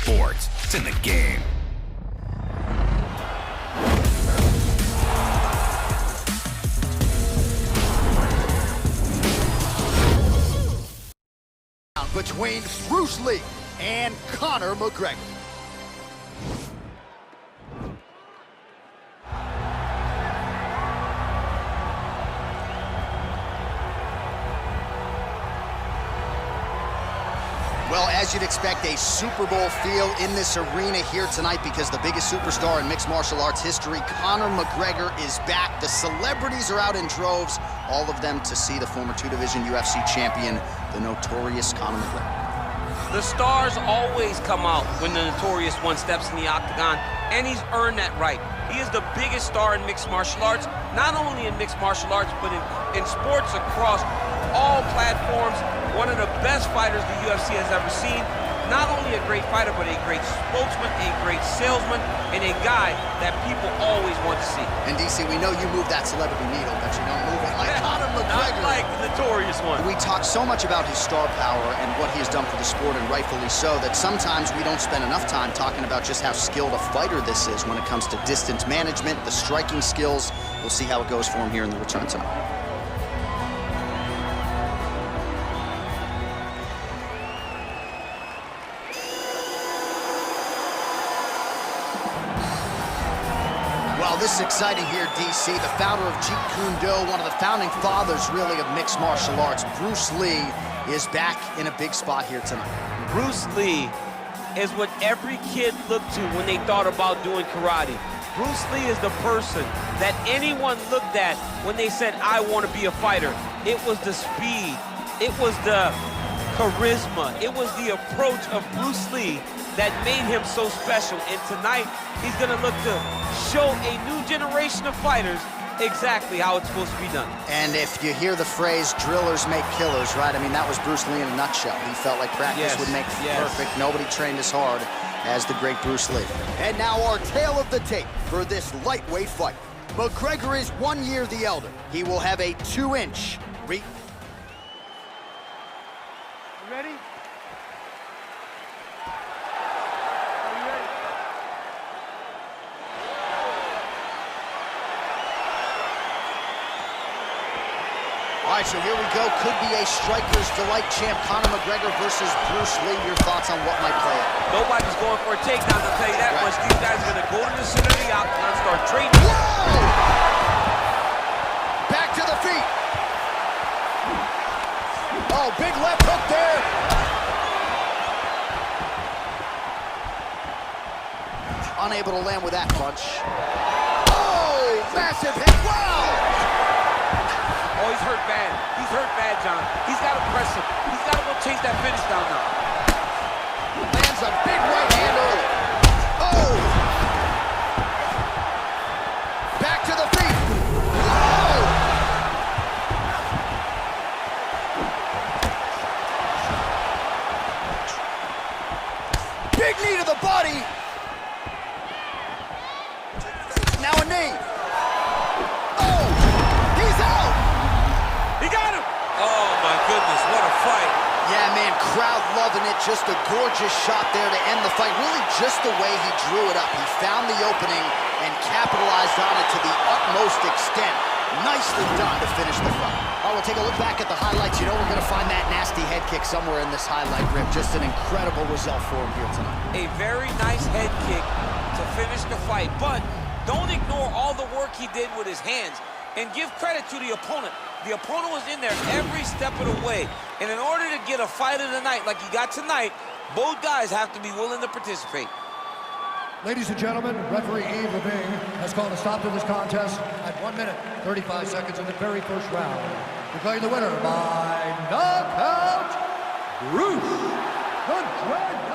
sports. It's in the game. Between Bruce Lee and Conor McGregor. Well, as you'd expect, a Super Bowl feel in this arena here tonight because the biggest superstar in mixed martial arts history, Conor McGregor, is back. The celebrities are out in droves, all of them to see the former two-division UFC champion, the notorious Conor McGregor. The stars always come out when the notorious one steps in the octagon, and he's earned that right. He is the biggest star in mixed martial arts, not only in mixed martial arts, but in sports across all platforms. One of the best fighters the UFC has ever seen. Not only a great fighter, but a great spokesman, a great salesman, and a guy that people always want to see. And DC, we know you move that celebrity needle, but you don't move it like Conor McGregor. Not like the notorious one. We talk so much about his star power and what he has done for the sport, and rightfully so, that sometimes we don't spend enough time talking about just how skilled a fighter this is when it comes to distance management, the striking skills. We'll see how it goes for him here in the return tonight. Well, this is exciting here, DC. The founder of Jeet Kune Do, one of the founding fathers, really, of mixed martial arts, Bruce Lee, is back in a big spot here tonight. Bruce Lee is what every kid looked to when they thought about doing karate. Bruce Lee is the person that anyone looked at when they said, I want to be a fighter. It was the speed. It was the charisma. It was the approach of Bruce Lee that made him so special. And tonight, he's going to look to show a new generation of fighters exactly how it's supposed to be done. And if you hear the phrase, drillers make killers, right? I mean, that was Bruce Lee in a nutshell. He felt like practice would make perfect. Nobody trained as hard as the great Bruce Lee. And now our tale of the tape for this lightweight fight. McGregor is 1 year the elder. He will have a 2-inch reach. Ready? All right, so here we go. Could be a striker's delight champ, Conor McGregor versus Bruce Lee. Your thoughts on what might play out? Nobody's going for a takedown, I'll tell you that much. These guys are going to go to the center of the octagon, start trading. Whoa! Back to the feet. Oh, big left hook there. Unable to land with that punch. Oh, massive hit. Wow! Oh, he's hurt bad. He's hurt bad, John. He's got to press him. He's got to go chase that finish down now. Lands a big right hand early. Oh! Back to the feet. Whoa! Big knee to the body. Now a knee. Oh! He's out! He got him! Oh, my goodness, what a fight. Yeah, man, crowd loving it. Just a gorgeous shot there to end the fight. Really just the way he drew it up. He found the opening and capitalized on it to the utmost extent. Nicely done to finish the fight. All right, we'll take a look back at the highlights. You know we're going to find that nasty head kick somewhere in this highlight rip. Just an incredible result for him here tonight. A very nice head kick to finish the fight, but don't ignore all the work he did with his hands and give credit to the opponent. The opponent was in there every step of the way. And in order to get a fight of the night like he got tonight, both guys have to be willing to participate. Ladies and gentlemen, referee Yves Levine has called a stop to this contest at 1 minute, 35 seconds in the very first round. Declaring the winner by knockout, Bruce the Dragon